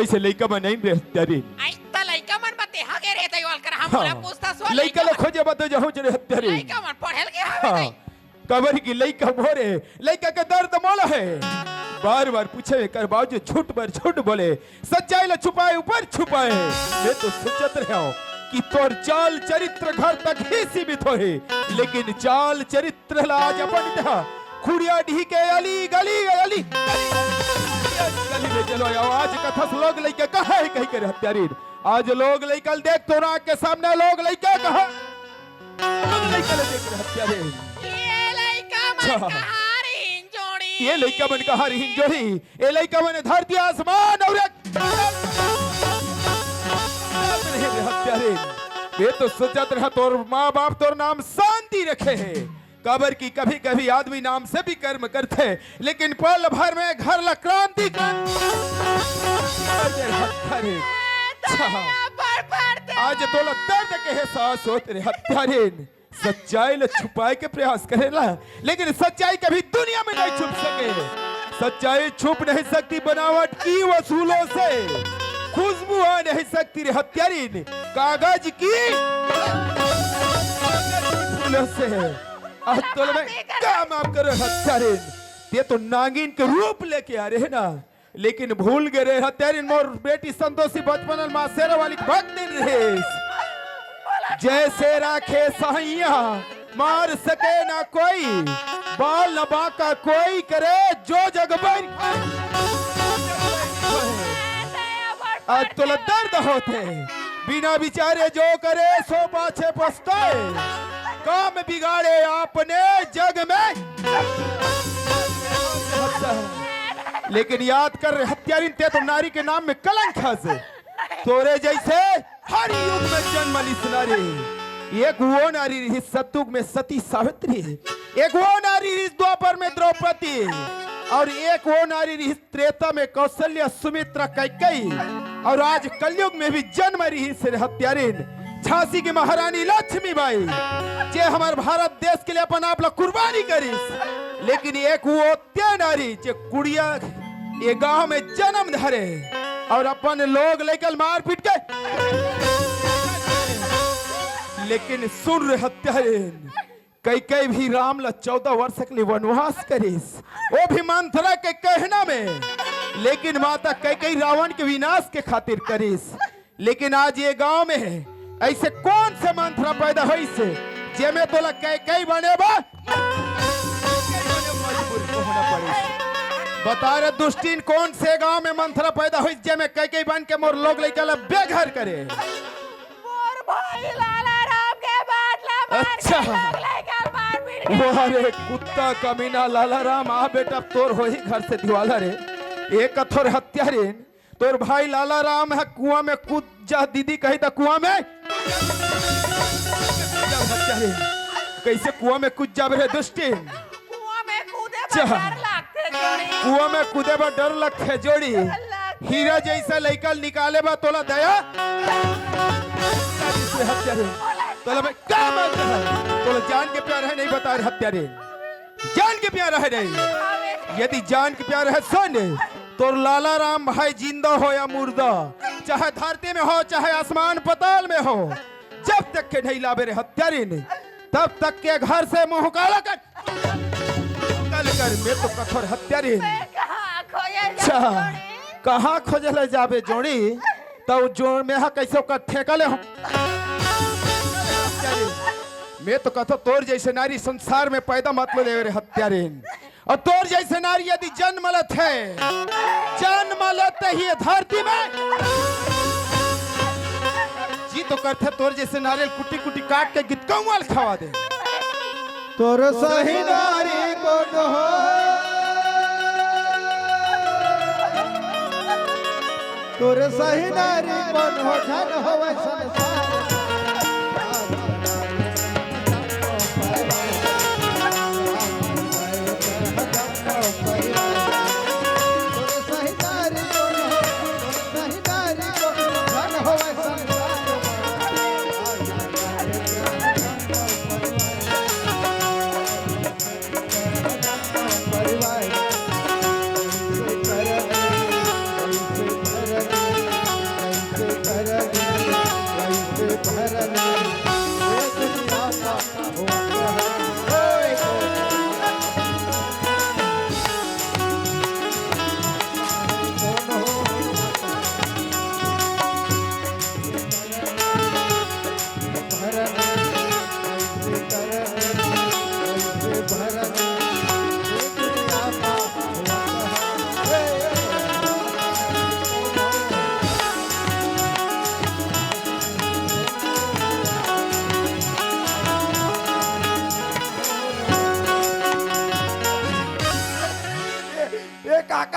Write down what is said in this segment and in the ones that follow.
कैसे लइका मन नहीं रे हत्यारी आई त लइका मन बते हगे रे तई वाल कर हम बोला पूछता सो लइका ले खोजे बतो जहु रे हत्यारी लइका मन पढ़ेल के हवे कबर की लइका मोरे लइका के दर्द मोला है बार बार पूछे कर बावजूद झूठ पर झूठ बोले सच्चाई ल छुपाए ऊपर छुपाए मैं तो सोचत रहा कि तोर चाल चरित्र घर तक ही सीमित हो है लेकिन चाल चरित्र लाज अपन था खुड़िया ढी के अली गली गली गली में चलो आज कथा लोग लइका कहा है कहीं कर हत्यारी आज लोग लइका देख तो आंख के सामने लोग लइका कहा लोग लइका देख रहे हत्यारी ये लइका मन कहा रही जोड़ी ये लइका मन धरती आसमान और हत्यारे ये तो सोचत रहा तोर माँ बाप तोर नाम शांति रखे है कबर की कभी कभी आदमी नाम से भी कर्म करते लेकिन पल भर में घर ला क्रांति आज तोला दर्द के एहसास होते रे हत्यारे सच्चाई ल छुपाए के प्रयास करेला लेकिन सच्चाई कभी दुनिया में नहीं छुप सके सच्चाई छुप नहीं सकती बनावट की वसूलों से खुशबू आ नहीं सकती रे हत्यारी कागज की फूलों से आज तो मैं क्या माफ करो हत्यारी ये तो नागिन के रूप लेके आ रहे ना लेकिन भूल गए हत्यारी मोर बेटी संतोषी बचपन माँ शेरा वाली भक्त रहे जैसे राखे सहिया मार सके ना कोई बाल न बाका कोई करे जो जगबर आज तो दर्द होते बिना विचारे जो करे सो पाछे पछताए काम बिगाड़े आपने जग में लेकिन याद कर हत्यारी ते तो नारी के नाम में कलंक है तोरे जैसे हर युग में जन्म ली नारी एक वो नारी रही सतयुग में सती सावित्री एक वो नारी रही द्वापर में द्रौपदी और एक वो नारी रही त्रेता में कौशल्या सुमित्रा कैकेयी और आज कलयुग में भी जन्म रही से हत्यारिन झांसी की महारानी लक्ष्मीबाई जे हमारे भारत देश के लिए अपन आप लोग कुर्बानी करी लेकिन एक वो त्या नारी जे कुड़िया ये गांव में जन्म धरे और अपन लोग लेकर मार पीट के लेकिन सुन रहे हत्यारेन कई भी राम ला 14 वर्ष के लिए वनवास करिस वो भी मंथरा के कहना में लेकिन माता कई रावण के विनाश के खातिर करिस लेकिन आज ये गांव में ऐसे कौन से मंथरा पैदा हुई से जे में तोला कई बने बा मजबूर होना पड़े बता रहे दुष्टीन कौन से गांव में मंथरा पैदा हुई जे में कई बन के मोर लोग लेकर बेघर करे मोर भाई लाला राम के बाटला मार अच्छा अरे कुत्ता कमीना लाला राम आ बेटा तोर हो ही घर से दिवाला रे एक कथोर हत्यारेन तोर भाई लाला राम है कुआं में कूद जा दीदी कही था कुआं में कैसे कुआं में कूद जा रहे दुष्टीन कुआं में कूदे पर डर लगते जोड़ी कुआं में कूदे पर डर लगते जोड़ी हीरा जैसा लइका निकाले बा तोला दया तोला में क्या बात है तोला जान के प्यार है नहीं बता रहे हत्यारे जान के प्यार है नहीं यदि जान के प्यार है सुन तो लाला राम भाई जिंदा हो या मुर्दा चाहे धरती में हो चाहे आसमान पताल में हो जब तक के नहीं लावे रे हत्यारे ने तब तक के घर से मुंह काला कर मैं तो कठोर हत्यारे कहाँ खोजले जाबे जोड़ी तो जोड़ में कैसे ठेका ले हो मैं तो कहता तोर जैसे नारी संसार में पैदा मत ले रे हत्यारेन और तोर जैसे नारी यदि जन्म लेत है जन्म लेते ही धरती में जी तो करते तोर जैसे नारियल कुटी कुटी काट के गित कौवाल खवा दे तोर सही नारी को हो तोर सही नारी को हो जन होवे संसार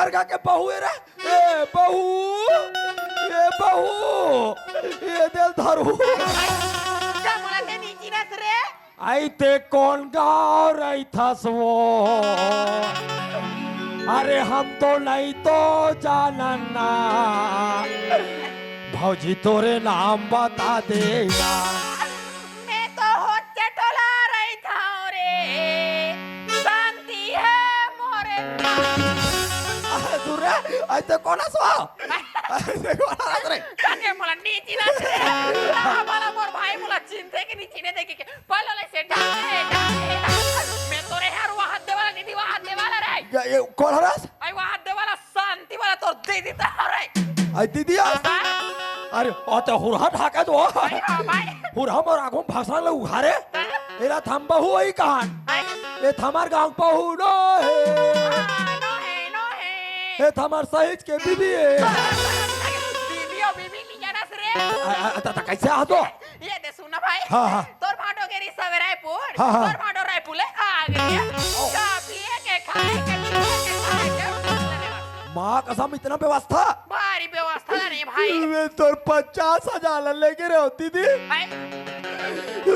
हमार का के बहू है रे ए बहू ये दिल धरू क्या बोला ते नीची नस रे आई ते कौन गाँव रही थस वो अरे हम तो नहीं तो जानना भौजी तोरे नाम बता देना मैं तो होचे टोला रही था रे शांति है मोरे दूर आई ते कौन हसवा ऐसे कौन हंस रे काके मला नीची नस रे मला मोर भाई मला चिंते के नीची ने देखे के पहले ले से डाले मैं तोरे हर वहां देवाला दीदी वहां देवाला रे ये कौन हरस आई वहां देवाला शांति वाला तोर दे देता रे आई दीदी अरे ओ तो हुरहा ढाका दो भाई हुरहा मोर आगो भाषण ले उघारे एला थम बहू आई कहां ए थमार गांव बहू नो है ए थमार सहित के बीबी है बीबी लिया ना रे ता कैसे आ तो ये दे सुना भाई हाँ। तोर भाटो के रिश्ता में रायपुर हाँ। तोर भाटो रायपुर ले आ गया का पिए के खाए के माँ कसम इतना व्यवस्था भारी व्यवस्था नहीं भाई मैं तो 50,000 लेके रे होती थी भाई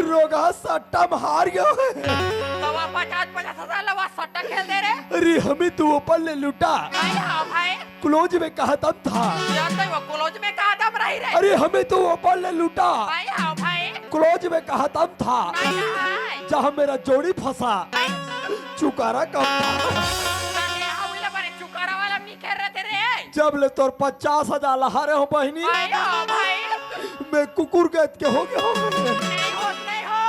रोगा सट्टा मार गया तो वो 50,000 लवा सट्टा खेल दे रे अरे हमें तू ऊपर ले लुटा भाई हाँ भाई क्लोज में कहा दम था यार तो वो कॉलेज में कहा दम रही रे अरे हमें तू ऊपर ले लुटा भाई हाँ भाई क्लोज में कहा दम था नहीं भाई जहाँ मेरा जोड़ी फंसा चुकारा कम था चुकारा वाला नहीं खेल रहे थे रे जब ले तोर 50,000 हारे हो बहनी भाई हाँ भाई मैं कुकुर गैत के हो गया नहीं हो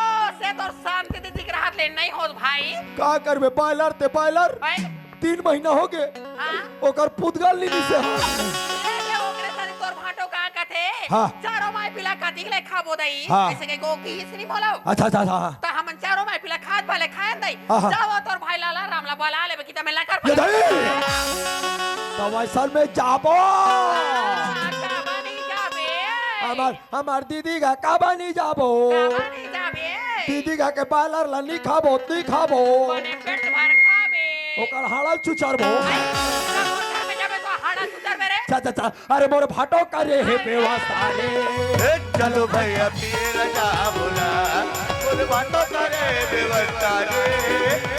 से तो शांति दीदी के हाथ ले नहीं हो भाई का करबे बायलर ते बायलर भाई 3 महीना हो गए हां ओकर पुतगल नी से ले ओकरे साथ तोर भाटो कहां का थे हाँ। चारों माय पिला का दिखले खाबो दई हाँ। ऐसे के गो की इसनी बोलो अच्छा अच्छा अच्छा तो हम चारों माय पिला खाद वाले खाए दई हाँ, हाँ। जाओ तोर भाई लाला रामला बोला ले की तमे लकर ये दई तो वैसा में जाबो हमार दीदी का काबानी जाबो दीदी का के बालर ला नी खाबो नी खाबो बने पेट भर खाबे ओकर हाड़ल चुचरबो में जाबे तो हाड़ा सुतर मेरे चा चा चा अरे मोर भाटो करे हे व्यवस्था रे चलो भैया पीर जा बोला बोल बाटो करे व्यवस्था रे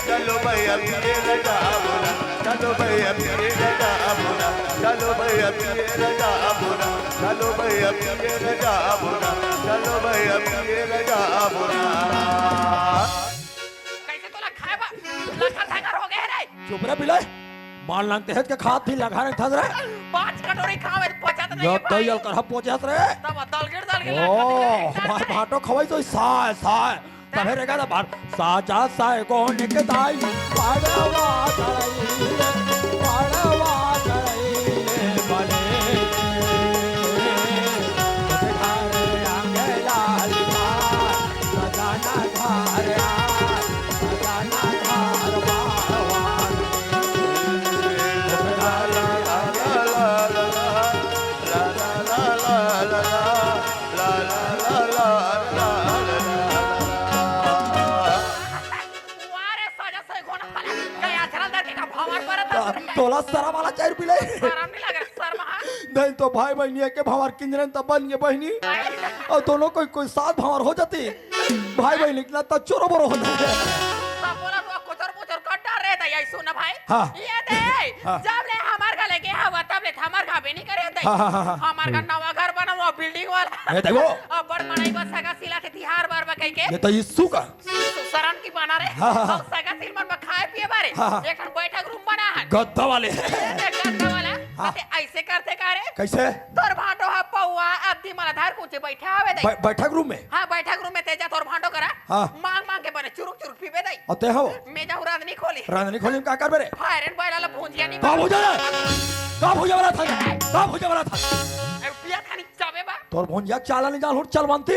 चलो भैया पीर जा बोला चलो भैया पीर जा बोला चलो भैया पीर जा बोला चलो भैया पीर जा बोला चलो भैया पीर जा बोला कैसे तोला खाएबा लखर थंगर हो गए रे चुप रे बिले मान लगते है के खात भी लगा रे थस रे 5 कटोरी खावे पचात नहीं यो है भाई तयल कर पोचत रे तब दलगिर ओ हमार भाटो खवाई तो साय साय तबे रे का बार साजा साय को निकदाई पाड़वा चढ़ाई बने घरे आंगे लाल सजाना घर सजाना घर बावन वारे सजा से गोना वाला गया चल दर के का भवर परत तोला सरा वाला चार पिले आराम नहीं लगे सर महा नहीं तो भाई बहनी के भंवर किंजरन तब बन गए बहनी और दोनों कोई साथ भंवर हो जाती भाई बहन निकला तब चोरो बोरो हो जाते सब बोला तो कुचर पुचर कटा रे त यही सुन भाई हाँ। ये दे हाँ। जब ले हमार का लेके हवा तब ले हमार का भी नहीं करे दे हाँ, हाँ, हाँ। हमार का नवा घर बना हुआ बिल्डिंग वाला ये देखो अब बड़ मनाई बस सगा सिला थे तिहार बार बा कह के ये तो यीशु का शरण की बना रे हाँ, हाँ, हाँ। और सगा सिल मन में खाए पिए बारे हाँ, हाँ। एक ठन बैठक रूम बना है गद्दा वाले गद्दा वाला हाँ। ते ऐसे करते का रे कैसे तोर भाटो हा पौवा अब्दी मला धार कुचे बैठे आवे दे बैठक रूम में हां बैठक रूम में तेजा तोर भाटो करा हाँ। मांग मांग के बने चुरुक चुरुक पीबे दे अते हो मेजा हुरादनी खोली रांधनी खोली में का कर बेरे फायर एंड बायला भूंजिया नहीं का भुजा का भुजा वाला था का भुजा वाला था पिया खानी चाबे बा तोर भुजिया चाला नहीं जाल चल बनती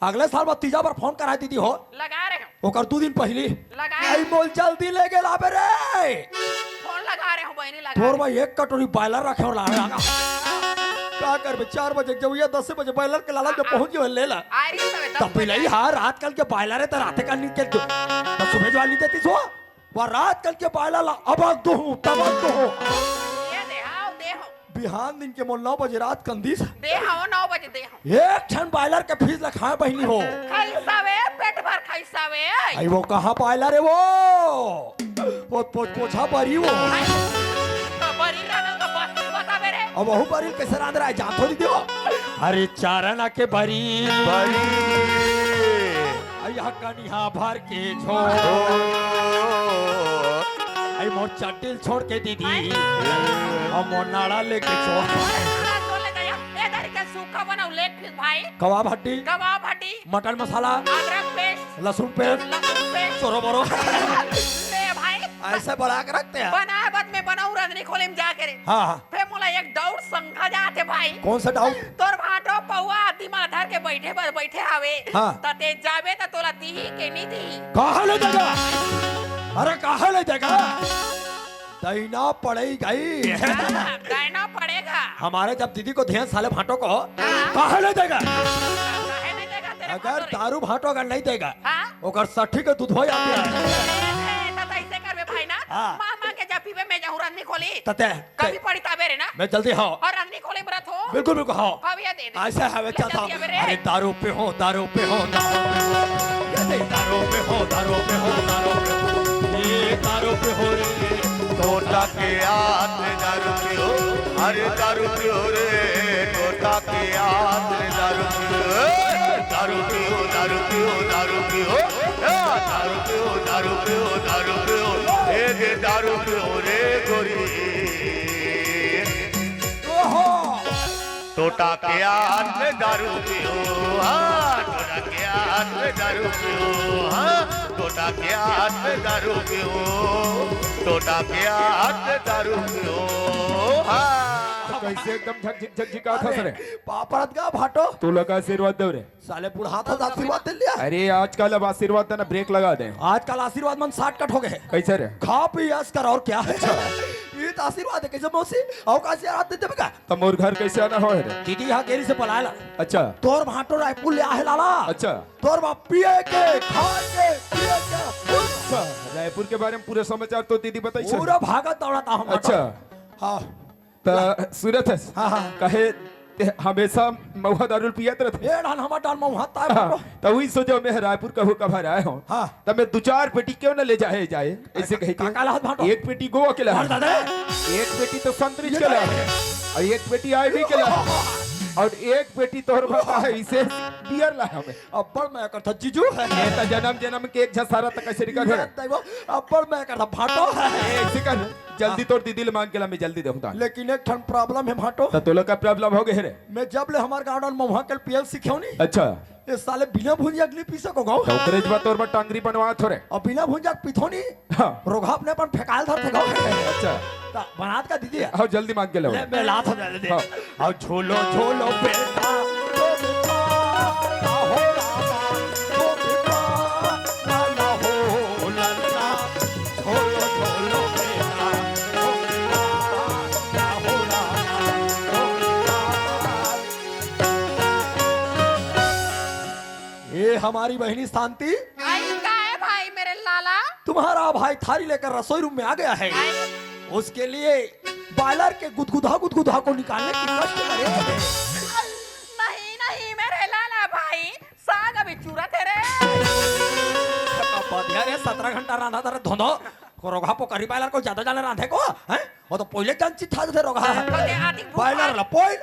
अगले साल बाद तीजा बार फोन कराई दीदी हो लगा रहे हो ओकर 2 दिन पहली लगा आई बोल जल्दी ले गेल आबे रे फोन लगा रहे हो बहनी लगा तोर भाई एक कटोरी बायलर रखे और लागा का करबे 4 बजे जब ये 10 बजे बायलर के लाला जब पहुंच गए ले ला आ रही तबे तब पहले ही हां रात कल के बायलर है तो रात का नहीं के तो सुबह जो वाली देती सो वो रात कल के बायलर अब दो तब दो ये बिहान दिन के मोल 9 बजे रात कंदीस दे आओ 9 बजे दे आओ एक ठन बॉयलर के फीस लखाए बहनी हो खैसावे पेट भर खैसावे आई वो कहाँ बॉयलर है वो पोछा परी वो तो बरी रहना तो बस बतावे रे अब वहु बरी कैसे रांध रहा है जान थोड़ी दियो अरे चारण के बरी बड़ी यहाँ कनिहा भर के छोड़ आई मोर चटिल छोड़ के दीदी और मोर नाड़ा लेके छोड़ कबाब हड्डी मटन मसाला लहसुन पेस्ट सोरो बोरो ऐसे बना के रखते हैं बनाए बाद में बनाऊ रंजनी खोले में जाके रे हाँ हाँ फिर मोला एक दौड़ संखा जाते भाई कौन सा डाउट तोर भाटो पौआ आदि माला धर के बैठे आवे हाँ। तते जावे त तोला दी के नी दी कहाँ ले देगा अरे कहाँ ले देगा दैना पड़ेगी देना पड़ेगा हमारे जब दीदी को ध्यान साले भाटो को कहाँ ले देगा काहे नहीं देगा तेरे अगर भाटो रे? दारू भाटो अगर नहीं देगा हाँ? ओकर सठी के दूध हो जाती है तत ऐसे करबे भाई ना हाँ। मामा के जब पीबे मैं जाऊं रंजनी खोली तते कभी पड़ी ताबे रे ना मैं जल्दी हाँ और रंजनी खोले बरत हो बिल्कुल बिल्कुल हाँ कभी ये दे दे ऐसा है ये चलता जल्दी आवे रे। अरे दारू पे हो दारू पे हो दारू पे हो ये नहीं, दारू पे हो दारू पे हो दारू पे हो ये दारू पे हो रे तोता के हाथ में दारू पियो अरे दारू पियो रे तोता के हाथ में दारू पियो दारू पियो दारू पियो दारू पियो दारू पियो दारू पियो दारू पियो दे दारू पियो रे गोरी ओहो तोता के हाथ में दारू पियो हाँ तोता के हाथ में दारू पियो हाँ तोता के हाथ में दारू पियो तोता के हाथ में दारू पियो हाँ कैसे एकदम झकझका था सर पापड़ का भाटो तू लोग आशीर्वाद दो रे साले बुढ़ा था आशीर्वाद दे लिया अरे आजकल अब आशीर्वाद देना ब्रेक लगा दे आजकल आशीर्वाद मन 60 कट हो गए कैसे रे खा पी यस कर और क्या है ये तो आशीर्वाद है कैसे मौसी और का आशीर्वाद देते बका तो मोर घर कैसे आना हो रे दीदी यहाँ गेरी से पलायला अच्छा तोर भाटो रायपुर ले आहे लाला अच्छा तोर बाप पिए के खाए के पिए के अच्छा रायपुर के बारे में पूरे समाचार तो दीदी बताई पूरा भागत दौड़ाता हम अच्छा हाँ तो सूरत है हाँ, हाँ। कहे ते हमेशा महुआ दारू पियत रहते ये डाल हमार डाल में हाथ हाँ, तो वही सोचो मैं रायपुर का कभार आया हूँ हाँ। तब मैं 2-4 पेटी क्यों न ले जाए ऐसे कही काका लाहत भाटो एक पेटी गोवा के ला भाट दादा एक पेटी तो संतरी के ला और एक पेटी आईवी के ला और एक पेटी तोहर भाषा है इसे बियर ला हमें अब्बड़ मैं करता जीजू है नेता जन्म के एक झसारा तक कैसे निकल है अब्बड़ मैं करता भाटो है ऐसे कर जल्दी तोड़ दीदी ले मांग के ला मैं जल्दी देखता लेकिन एक ठन प्रॉब्लम है भाटो तो तोला का प्रॉब्लम हो गए रे मैं जब ले हमार गार्डन में वहां कल पीएल सिखाऊ नहीं अच्छा ये साले बिना भुंजिया अगली पीसे को गाओ तो ओकरेज बा तोर बा टांगरी बनवा थोरे और बिना भुंजिया पिथोनी हाँ रोगा अपने पर फेकाल धर थे गाओ अच्छा बनात का दीदी है आओ जल्दी मांग के लो ले मैं लात दे दे हाँ। और झोलो झोलो बेटा तो बेटा ना हो रामा तो बेटा ना हो ललना झोलो झोलो बेटा तो बेटा ना हो रामा तो बेटा ये हमारी बहनी शांति आई का है भाई मेरे लाला तुम्हारा भाई थारी लेकर रसोई रूम में आ गया है उसके लिए बॉयलर के गुदगुदा को निकालने की कष्ट करे नहीं मेरे लाला भाई साग अभी चूरा थे रे यार 17 घंटा रांधा था धोंधो को रोगा पो करी बॉयलर को ज्यादा जाने रांधे को हैं वो तो पहले जानची था थे रोगा बॉयलर ला पोइल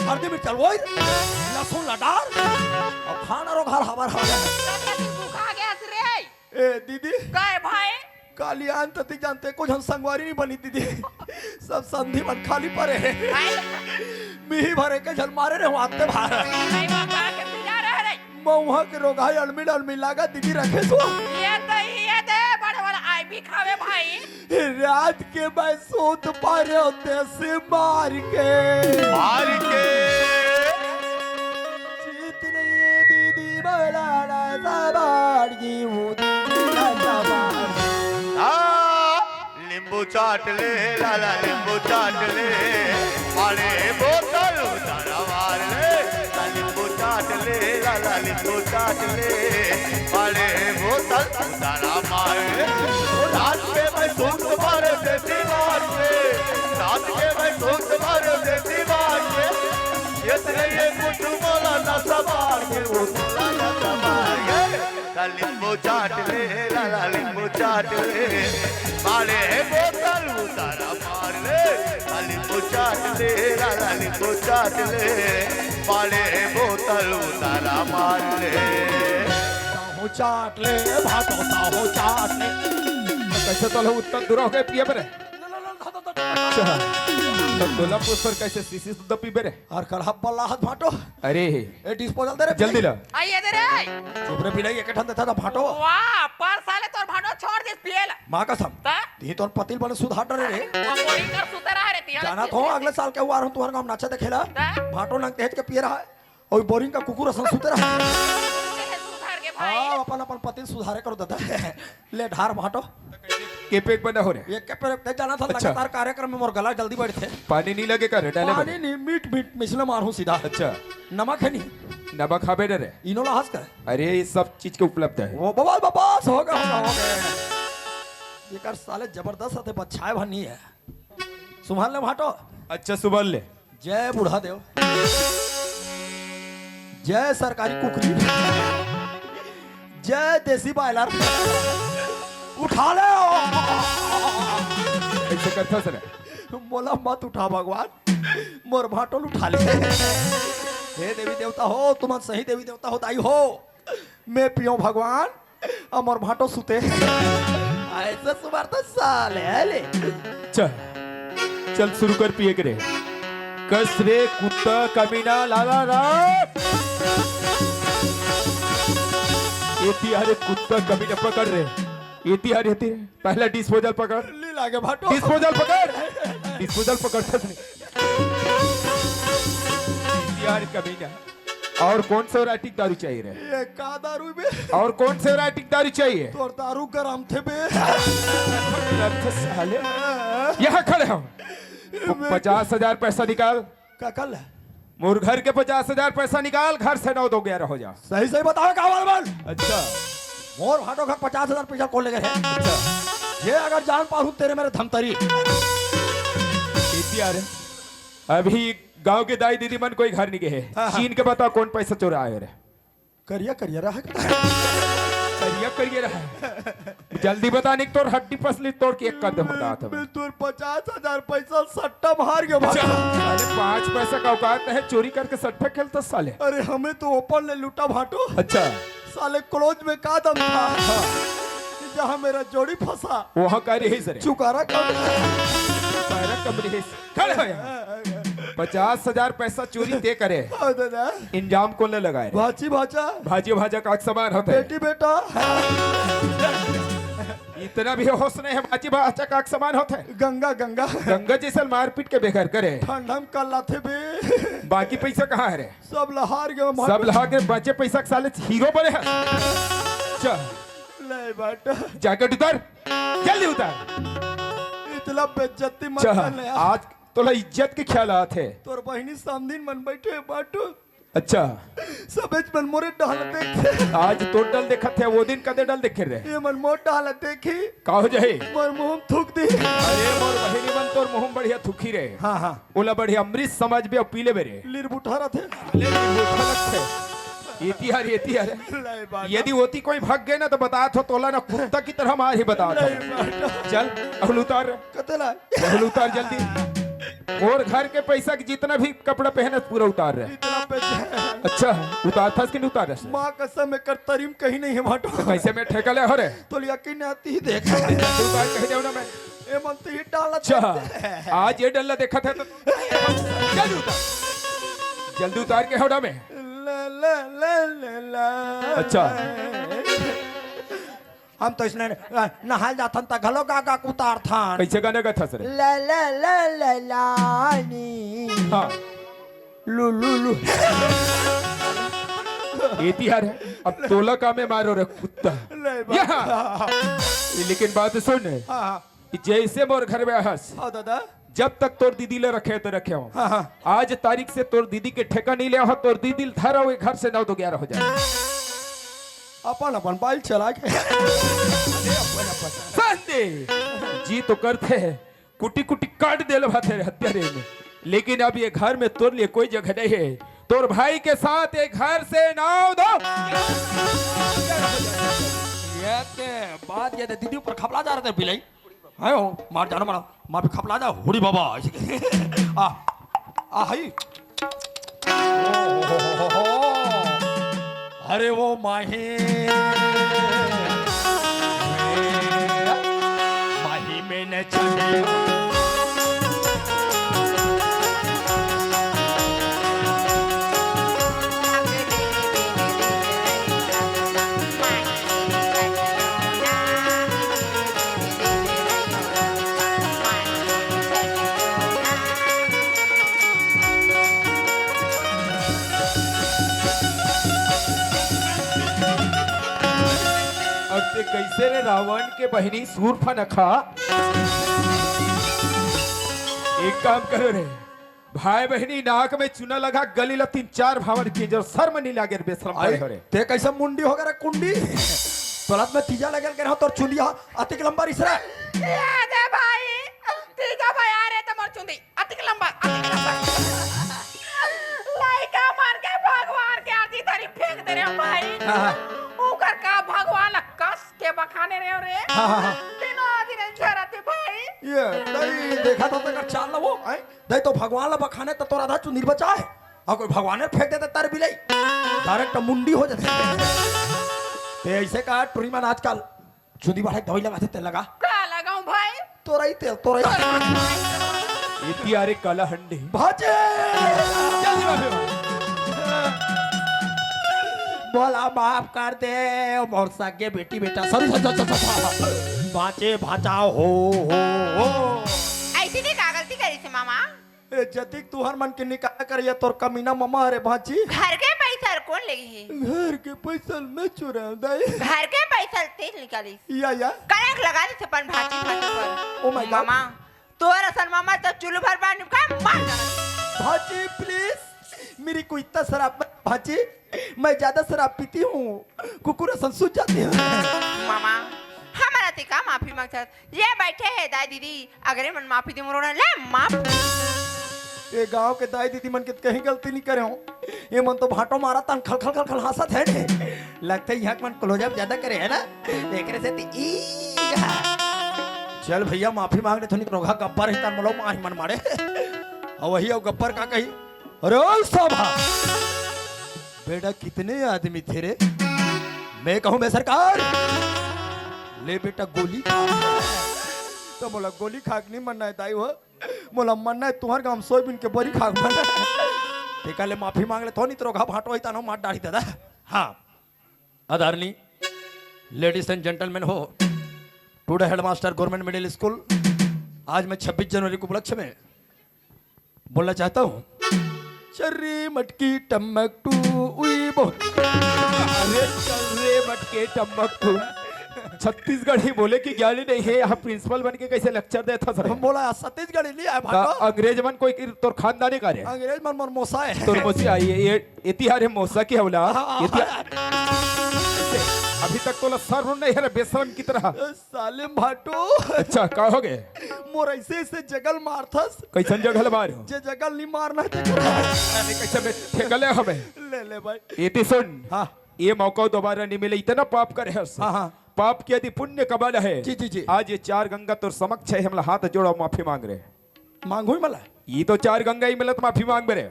हल्दी मिर्च चलवोई लहसुन ला डाल और खाना रोगा हमारा भूखा गया रे ए दीदी काय भाई कालियान तती जानते कुछ हम संगवारी नहीं बनी दीदी सब संधि मन खाली पड़े हैं मिही भरे के झल मारे रे आते बाहर नहीं बाबा के जा रहे रे मौहा के रोगाई अलमी लागा दीदी रखे सो ये दे बड़े बड़ा आई भी खावे भाई रात के मैं सूत पारे होते से मार के जीत नहीं दीदी बलाना सवार जी वो दीदी ना सवार नींबू चाट ले लाला नींबू चाट ले मारे बोतल उतारा मार ले नींबू चाट ले लाला नींबू चाट ले मारे बोतल उतारा मार ले रात के मैं सूत मारे देसी मार से रात के मैं सूत मारे ये कुटुंबला न सवार के वो तोला न सवार के लिंबू चाट ले लाला लिंबू चाट ले मारे बोतल उतारा मार ले लिंबू चाट ले लाला लिंबू चाट ले मारे बोतल उतारा मार ले ताहो चाट ले भाटो ताहो चाट ले कैसे तो लोग उत्तर दूर हो गए पिए बरे अच्छा तो तोला पर कैसे सीसी दूध पी बरे और कलहा बल्ला हाथ भाटो अरे ए डिस्पोजल दे रे जल्दी ला आइए दे रे चुप रे पिलाई एक ठन देता था भाटो वाह पर साले तोर भाड़ो छोड़ दे पिएला मां कसम ता ती तोर पतिल बने सुधार डरे रे वो बोरी कर सुते रहा रे तिया जाना तो अगले साल के हुआ रहूं तुम्हारे गांव नाचा देखेला ता भाटो नंग तेज के पिए रहा है और बोरिंग का कुकुर असन सुते रहा सुधार के भाई हां अपन अपन पतिल सुधारे करो दादा ले ढार भाटो के पेट बना हो रहे एक के पे ते जाना था अच्छा। लगातार कार्यक्रम में मोर गला जल्दी बढ़ते पानी नहीं लगे कर डाले पानी नहीं मीट मीट मिसले मारू सीधा अच्छा नमक है नहीं नमक खाबे रे इनोला हंस कर अरे ये सब चीज के उपलब्ध है वो बवाल बबास होगा ये कर साले जबरदस्त हते बच्चाए भनी है सुभान ले भाटो अच्छा सुबह ले जय बूढ़ा देव जय सरकारी कुकरी जय देसी बॉयलर उठा ले ऐसे करता सर बोला मत उठा भगवान मोर भाटोल उठा ले हे देवी देवता हो तुम सही देवी देवता हो ताई हो मैं पियो भगवान अमर भाटो सुते ऐसा सुमार तो साले ले चल चल शुरू कर पिए करे कस रे कुत्ता कमीना लाला रा ये तिहारे कुत्ता कमीना पकड़ रे ये तिहारे पहला डिस्पोजल पकड़ ली लागे भाटो डिस्पोजल पकड़ डिस्पोजल पकड़ता नहीं तिहारे कमीना और कौन सा वैरायटी दारू चाहिए रे ये का दारू बे और कौन से वैरायटी दारू चाहिए तोर दारू गरम थे बे साले यहाँ खड़े हो 50,000 पैसा निकाल का कल मोर घर के 50,000 पैसा निकाल घर से 9-2-11 हो जा सही सही बताओ का बोल अच्छा मोर भाटो का 50,000 पैसा कौन ले गए अच्छा ये अगर जान पाऊं तेरे मेरे धमतरी यार अभी गांव के दाई दीदी मन कोई घर नहीं गए हाँ। चीन के बताओ कौन पैसा चोरा है रे करिया करिया रहा करिए करिए रहा जल्दी बता नहीं तोर हड्डी पसली तोड़ के एक कदम बता था मैं तोर 50,000 पैसा सट्टा मार गया अच्छा, भाटो साले 5 पैसा का औकात है चोरी करके सट्टा खेलता साले अरे हमें तो ओपन ले लूटा भाटो अच्छा साले क्लोज में का दम था जहाँ मेरा जोड़ी फंसा वहाँ का रही सर चुकारा कब खड़े हो यहाँ। 50,000 पैसा चोरी दे करे दादा इंजाम कौन ने लगाए रे? भाची भाचा भाजी भाजा का समान होता है बेटी बेटा इतना भी होश नहीं है भाजी भाजा का समान होता है गंगा गंगा गंगा जैसा मारपीट के बेघर करे ठंडम कर लाथे बे बाकी पैसा कहाँ है रे सब लहार गए सब लहा के बचे पैसा के साले हीरो बने हैं चल ले बेटा जैकेट उतार जल्दी उतार इतना बेइज्जती मत चल कर ले आज तोला इज्जत के ख्याल आते तोर बहिनी सामदीन मन बैठे बाटो अच्छा सबेज मन मोरे डाल देखे आज तो डल देखा थे वो दिन कदे डल देखे रे ये मन मोर डाल देखी का हो जाए मोर मुंह थूक दी अरे मोर बहिनी मन तोर मुंह बढ़िया थुकी रे हाँ हाँ ओला बढ़िया अमृत समाज में पीले बेरे लीर बुठा रहा थे ले खलक थे ये तिहार ले बाटा यदि होती कोई भाग गए ना तो बता तो तोला ना कुत्ता की तरह मार ही बता ले बाटा चल अहल उतार कतला अहल उतार जल्दी और घर के पैसा के जितना भी कपड़ा पहने पूरा उतार रहे इतना पैसा अच्छा उतार था कि नहीं उतार रहे माँ कसम में कर तरीम कहीं नहीं है बाटो कैसे में ठेका ले हो रे तो यकीन आती ही देख जल्दी उतार कह जाओ ना मैं ए मन तो ही डाल अच्छा आज ये डल्ला देखा था तो जल्दी उतार जल्दी उतार के होड़ा में ले ले ले ले ले अच्छा। हम तो इसने नहाल जाथन ता घलो का उतार था कैसे गाने का था सर ले ले ले ले लानी हाँ लू लू लू ये तिहार है अब तोला का में मारो रे कुत्ता ले यहाँ लेकिन बात सुन हाँ कि जैसे मोर घर में हंस हाँ दादा जब तक तोर दीदी ले रखे तो रखे हो हाँ हाँ आज तारीख से तोर दीदी के ठेका नहीं लिया हो तोर दीदी धारा हुए घर से 9-11 हो जाए अपन अपन बाइल चला के संदे जी तो करते हैं कुटी कुटी काट दे लो हत्यारे में लेकिन अब ये घर में तोर लिए कोई जगह नहीं है तोर भाई के साथ एक घर से नाव दो। ये ते बात ये ते दीदी ऊपर खपला जा रहे थे बिलाई है हो मार जाना मारा माँ पे खपला जा हुड़ी बाबा आ हाई अरे वो माही में न चले कैसे रे रावण के बहनी सूर्पनखा, एक काम करो रे भाई बहनी नाक में चुना लगा गली ला 3-4 भावन की जो शर्म नहीं लागे बेशरम करे हो रे। ते कैसे मुंडी हो गया कुंडी तोलात में तीजा लगल के रहो तोर चुंडिया अतिक लंबा रिसरा दे भाई तीजा भाई आ रे तमर चुंदी अतिक लंबा लाइका मार के भगवान के आरती तारी फेंक दे रे भाई। उकर का भगवान कस के बखाने रे रे तीनों दिन झरते भाई। ये दई देखा तो तेरा चाल वो है दई तो भगवान ला बखाने तो तोरा आधा चुंदी बचा है और कोई भगवान ने फेंक देते तार बिलाई डायरेक्ट मुंडी हो जाते ते ऐसे का टूरी में आजकल चुंदी बढ़ा दवाई लगा देते लगा का लगाऊं भाई तोरा ही तेल तोरा ही इतनी अरे काला हंडी भाजे बोला माफ कर दे मोर सगे बेटी बेटा सॉरी बाचे भाचाओ हो ऐसी नहीं का गलती करी से मामा। ए जतिक तुहर मन के निकाल कर ये तोर कमीना ममा अरे भाची घर के पैसा कौन लेगी है? घर के पैसा मैं चुरा दाई घर के पैसा तेज निकाली या कलंक लगा दे अपन भाची भाची पर। ओ माय गॉड मामा तोर असल मामा तो चुल्लू भर बांध का मार भाची प्लीज मेरी कोई इतना शराब मत भाची मैं ज्यादा शराब पीती हूँ कुकुर संसूच जाती है मामा हमारा ते का माफी मांगता ये बैठे है दाई दीदी अगर मन माफी दे मोरोना ले माफ। ये गांव के दाई दीदी मन के कहीं गलती नहीं करे हो ये मन तो भाटो मारा तन खल खल खल खल हंसत है ने लगता है यहाँ मन क्लोजअप ज्यादा करे है ना देख रहे से चल भैया माफी मांगने थोड़ी रोगा गब्बर है तन मलो माही मन मारे और वही और गब्बर का कही अरे ओ सभा बेटा कितने आदमी थे रे मैं कहूं मैं सरकार ले बेटा गोली तो मोला गोली खाक नहीं मरना है दाई हो मोला मरना है तुम्हार गांव सोयाबीन के बड़ी खाक मरना टेका ले माफी मांग ले तो नहीं तो भाटो ही तानो मार डाली दादा। हाँ आदरणीय लेडीज एंड जेंटलमैन हो today headmaster government middle school आज मैं 26 जनवरी को उपलक्ष्य में बोलना चाहता हूँ चर्री मटकी टमकटू उई बहुत अरे चल रे मटके टमकटू छत्तीसगढ़ी बोले की ज्ञानी नहीं है यहाँ प्रिंसिपल बन के कैसे लेक्चर देता सर बोला छत्तीसगढ़ी लिया है भाटो अंग्रेज मन कोई तोर खानदानी का रे अंग्रेज मन मन मोसा है तोर मोसी आई ये इतिहास है मोसा की हवला अभी तक तो सर नहीं है बेशरम की तरह साले भाटो अच्छा का हो गए मोर ऐसे ऐसे जगल मारथस कैसन जगह मार जे जगल नहीं मारना अरे कैसे में ठेकले हमें ले भाई इति सुन हाँ ये मौका दोबारा नहीं मिले इतना पाप करे है हाँ पाप की यदि पुण्य कमाल है जी आज ये 4 गंगा तो समक्ष है हमला हाथ जोड़ो माफी मांग रहे मांगो ही मला ये तो 4 गंगा ही मिलत माफी मांग रहे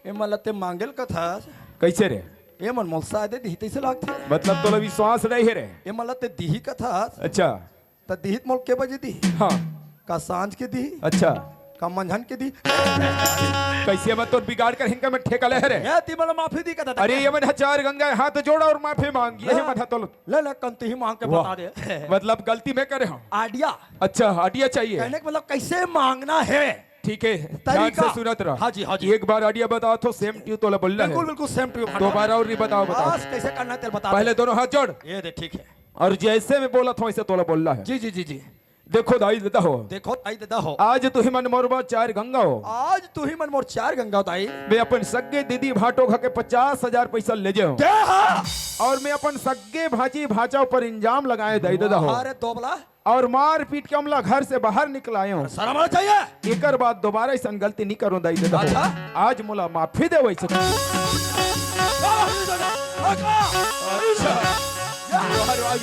ये मला ते मांगेल का था कैसे रे ये मन मोलसा दे दिही से लागते मतलब तो विश्वास नहीं है रे ये मला ते दिही का था अच्छा त दिहित मोल के बजे दी हाँ का सांझ के दी अच्छा का मंझन के दी कैसे मत तो बिगाड़ कर हिंका में ठेका ले रे ये ती मला माफी दी का था अरे ये मन 4 गंगा हाथ जोड़ा और माफी मांग ये मन तो ले कंती ही मांग के बता दे मतलब गलती मैं करे हूँ आइडिया अच्छा आइडिया चाहिए कहने का मतलब कैसे मांगना है ठीक है ध्यान से सुनत रहा हाँ जी एक बार आइडिया बताओ तो सेम ट्यू तो बोल रहा बिल्कुल है बिल्कुल सेम टू दोबारा और नहीं बताओ बस कैसे करना है तेरे बता पहले दोनों हाथ जोड़ ये दे ठीक है और जैसे मैं बोला था वैसे तोला बोल रहा है जी देखो दाई देता हो देखो ताई देता हो आज तू ही मन मोरबा 4 गंगा हो आज तू ही मन मोर 4 गंगा ताई मैं अपन सगे दीदी भाटो खा के 50,000 पैसा ले जाऊं और मैं अपन सगे भाजी भाचा पर इंजाम लगाए दाई देता हो अरे दोबला और मार पीट के हमला घर से बाहर निकलायो। शर्म आना चाहिए। एकर बाद दोबारा ऐसा गलती नहीं करो दाई दे। अच्छा? आज मोला माफी दे वैसे।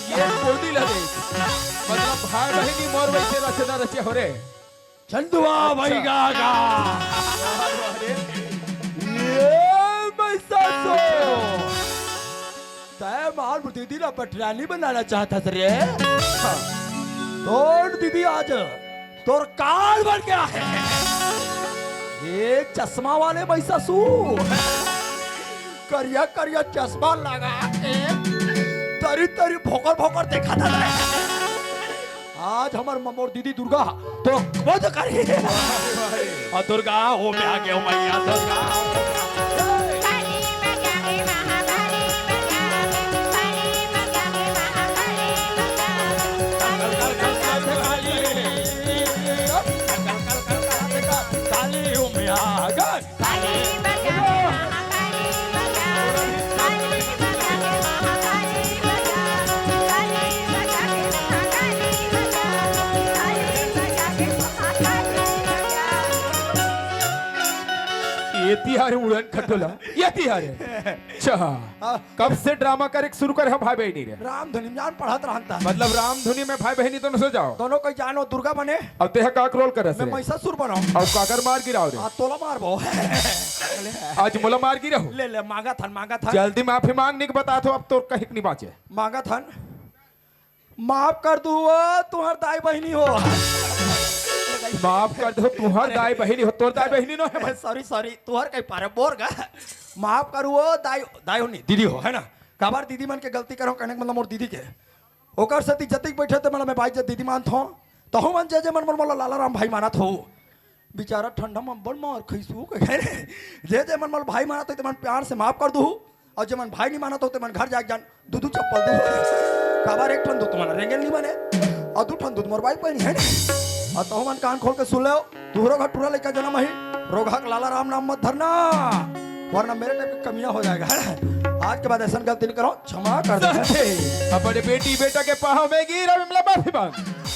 ये कोडी लगे मतलब भाई बहनी मोर वैसे रचे ना रचे हो रे। चंदुआ भाई गागा ये मैसासो तय मार दीदी ना पटरानी बनाना चाहता था रे। तोड़ दीदी आज तोर काल बन गया है। ये चश्मा वाले मैसासू करिया करिया चश्मा लगा के तरी तरी भोकर भोकर देखा था। आज हमार ममोर दीदी दुर्गा तो वध करी। दुर्गा हो मैं आ गया हूँ मैया दुर्गा। ये तिहार उड़न खटोला ये तिहार है। अच्छा कब से ड्रामा करे शुरू करे हम भाई बहनी रे। राम धुनी में जान पढ़त रहता मतलब राम धुनी में भाई बहनी दोनों सो जाओ। दोनों कोई जानो दुर्गा बने अब तेहा काक रोल करे मैं महिषासुर बनाऊं और काकर मार गिराओ रे। तोला मारबो। आज मोला मार गिराओ। ले मांगा था जल्दी माफी मांगने के बता दो अब तो कहीं नहीं बाचे। मांगा था माफ कर दू तुम्हार दाई बहनी हो। माफ कर दो तुम्हार दाई बहनी हो तोर दाई बहनी नो है। सॉरी तुहर कहीं पारे बोर गा माफ करू दाई दाई हो नहीं दीदी हो है ना। काबार दीदी मन के गलती करो कहने मतलब मोर दीदी के ओकर सती जतिक बैठे थे मतलब मैं भाई जब दीदी मानत हो तो हम मन जे मन मोला लाला राम भाई मानत हो। बेचारा ठंडा में बड़ मार खैसू कहे जे मन मोल भाई मानत हो तो मन प्यार से माफ कर दू और जे मन भाई नहीं मानत हो तो मन घर जाके जान दूधू चप्पल दू। काबार एक ठन दू तुम्हारा रेंगल नहीं बने और दू ठन दूध मोर भाई पहनी है और तो मन कान खोल के सुन लो तुहरो घर टूरा लेकर जन्म ही रोगा लाला राम नाम मत धरना वरना मेरे टाइप की कमियां हो जाएगा। आज के बाद ऐसा गलती नहीं करो क्षमा कर दे। अपने बेटी बेटा के पाँव में गिरा मिला माफी मांग।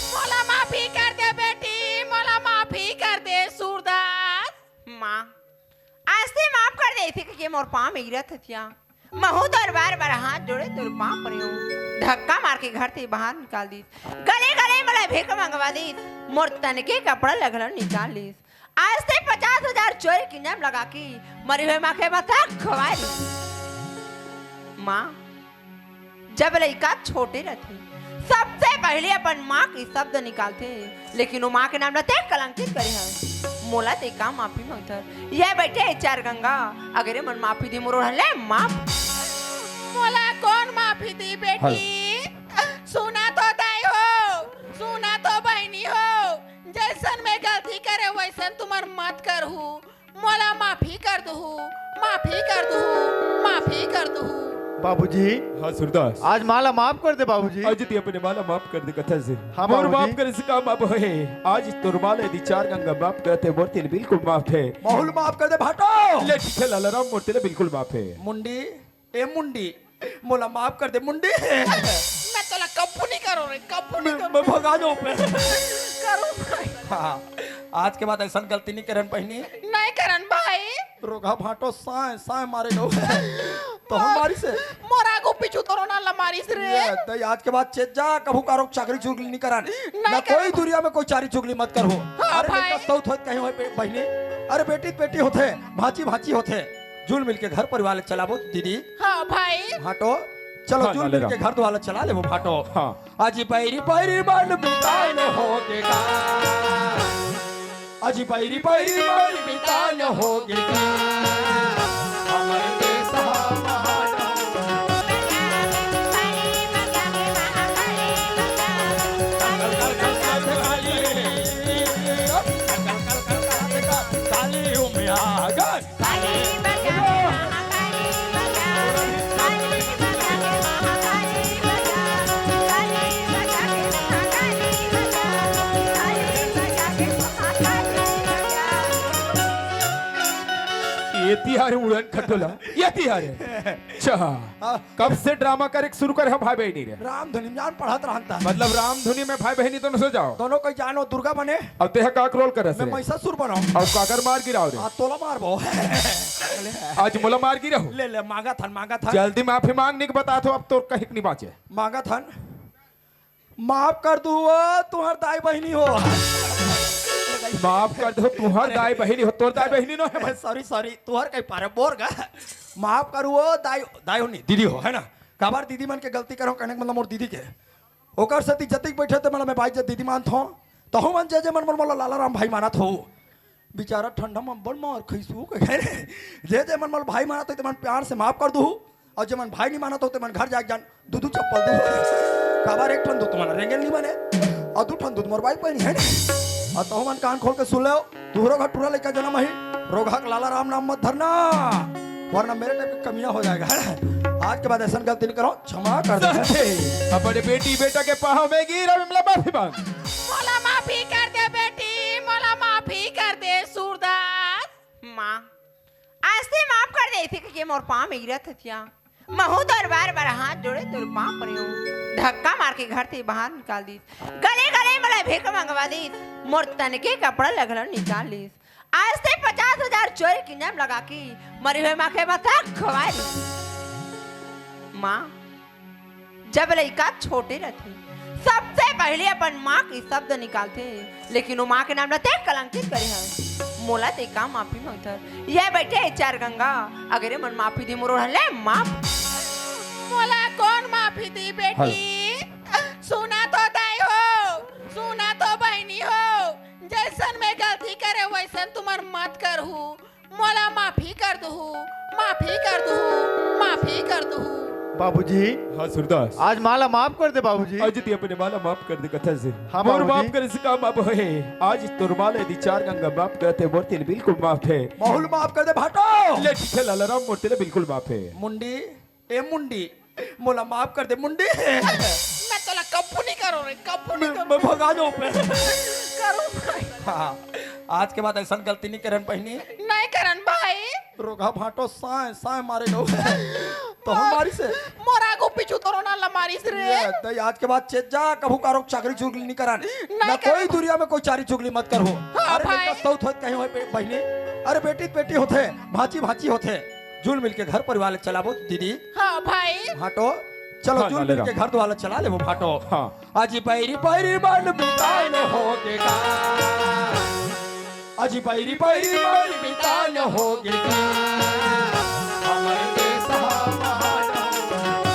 मोला माफी कर दे बेटी मोला माफी कर दे सूरदास। माँ आज से माफ कर दे थे कि मोर पाँव में गिरा था। महू तो बार हाथ जोड़े तोर पाँव पर धक्का मार के घर से बाहर निकाल दी। गले गले मला भीख मंगवा दी। मोर तनके कपड़ा लगल निकाल ली। आज से 50,000 चोरी की नाम लगा के मरी हुए माँ के माथा खवा ली। माँ जब लड़का छोटे रहते सबसे पहले अपन माँ की शब्द निकालते लेकिन वो माँ के नाम रहते कलंकित करे है। मोला ते का माफी मांगता ये बैठे चार गंगा अगर मन माफी दी मोरो हले माफ मोला कौन माफी दी बेटी। सुना तो दाई हो सुना तो बहनी हो जैसन मैं गलती करे वैसन तुम्हार मत करहू। मोला माफी कर दू माफी कर दू माफी कर दू। बाबूजी हाँ सूरदास आज माला माफ कर दे बाबूजी। आज ती अपने माला माफ कर दे कथा से। हाँ मोर बाबूजी। माफ करे से काम अब है। आज तोर माला यदि चार गंगा माफ करते मोर तेल बिल्कुल माफ है। माहौल माफ कर दे भाटो। ले ठीक है लाला राम मोर तेल बिल्कुल माफ है। मुंडी ए मुंडी मोला माफ कर दे मुंडी। मैं तोला कब्बू नहीं करो रे कब्बू नहीं मैं भगा जाऊं पे करूं भाई। हाँ आज के बाद ऐसा गलती नहीं करन पहनी नहीं करन भाई। रोगा भाटो साए साए मारे लो तो हमारी से मोरा को पिछु तोरो ना लमारिस रे। ये तो आज के बाद चेत जा कभू कारो चाकरी चुगली नहीं करान ना कोई दुनिया में कोई चारी चुगली मत करो। हाँ अरे भाई। बेटा सौत होत कहीं होए बहनी अरे बेटी बेटी होते भाची भाची होते जुल मिल के घर परिवार चलाबो दीदी। हाँ भाई भाटो चलो हाँ, जुल लाले मिल के घर द्वारा चला ले वो भाटो। हाँ। अजी पैरी पैरी मन बितान होगेगा अजी पैरी पैरी मन बितान होगेगा हमारे देश महान काली उम्यागन ये तिहार उड़न खटोला ये तिहार है अच्छा कब से ड्रामा करे शुरू करे हम भाई बहनी रे राम धुनी जान पढ़त रहता मतलब राम धुनी में भाई बहनी दोनों सो जाओ दोनों कोई जानो दुर्गा बने अब तेह काक रोल करे मैं से महिषासुर बनाऊं और काकर मार गिराओ रे आ तोला मारबो आज मुला मार गिराओ ले ले मांगा थन जल्दी माफी मांगने के बता दो अब तो कहीं नहीं बाचे मांगा थन माफ कर दू तुहर दाई बहनी हो माफ कर दो तुम्हार दाई बहनी हो तोर दाई बहनी नो है सॉरी तुहर कहीं पारे बोर गा माफ करू दाई दाई हो नहीं दीदी हो है ना कबार दीदी मन के गलती करो कहने का मतलब मोर दीदी के ओकर सती जतिक बैठे थे मतलब मैं भाई दीदी मानत हो तो हम मन जे मन मन लाला राम भाई मानत हो बेचारा ठंडा में बड़ मार खइसू कहे जे मन मन भाई मानत हो तो मन प्यार से माफ कर दू और जे मन भाई नहीं मानत हो तो मन घर जाके जान दूधू चप्पल दू कबार एक ठन दूध तुम्हारा रेंगल नहीं बने और दू ठन दूध मोर भाई पहनी है और तो मन कान खोल के सुन लो तुहरो घर टूरा लेकर जन्म ही रोगा लाला राम नाम मत धरना वरना मेरे टाइप का कमीना हो जाएगा आज के बाद ऐसा गलती नहीं करो क्षमा कर दे अपने बेटी बेटा के पाँव में गिर अब हमला माफी मांग मोला माफी कर दे बेटी मोला माफी कर दे सूरदास माँ आज से माफ कर दे थे कि मोर पाँव में गिरत हथिया महू तोर बार बार हाथ जोड़े तोर पाँव पर धक्का मार के घर से बाहर निकाल दी गले गले मला भीख मंगवा दी मोर तनके कपड़ा लगल निकाल ली आज से 50,000 चोरी की नाम लगा के मरी हुई माँ के माथा खवा दी माँ जब लड़का छोटे रहते सबसे पहले अपन माँ के शब्द निकालते लेकिन वो माँ के नाम लेते कलंकित करे हैं मोला ते का माफी मांगता ये बैठे चार गंगा अगर मन माफी दी मोर हले माफ मोला कौन माफी दी बेटी सुना तो दाई हो सुना तो बहनी हो जैसन मैं गलती करे वैसन तुम्हार मत करहू मोला माफी कर दू माफी कर दू माफी कर दू बाबूजी हाँ सूरदास आज माला माफ कर दे बाबूजी आज ती अपने माला माफ कर दे कथा से हाँ, मोर बाबूजी। माफ करे से काम अब है आज तोर माला यदि चार गंगा माफ करते मोर तेल बिल्कुल माफ है माहौल माफ कर दे भाटो ले ठीक है लाला राम मोर तेल बिल्कुल माफ है मुंडी ए मुंडी मोला माफ कर दे मुंडी मैं तोला कब्बू नहीं करो रे कब्बू नहीं करो मैं भगा जाऊं पे करो भाई हाँ, आज के बाद ऐसा गलती नहीं करन पहनी नहीं करन भाई रोगा भाटो साए साए मारे लो तो हमारी से मोरा को पिछु तोरो ना लमारिस रे ये तो आज के बाद चेत जा कभू कारो चाकरी चुगली नहीं करान ना कर- कोई दुनिया में कोई चारी चुगली मत करो हाँ, अरे भाई। बेटा सौत होत कहीं होए बहनी अरे बेटी बेटी होते भाची भाची होते जुल मिल के घर परिवार ले चलाबो दीदी हाँ भाई भाटो चलो हाँ, जुल लाले मिल के राम। घर द्वारा चला ले वो भाटो हाँ। अजी पैरी पैरी मन बितान हो गेगा अजी पैरी पैरी मन बितान हो गेगा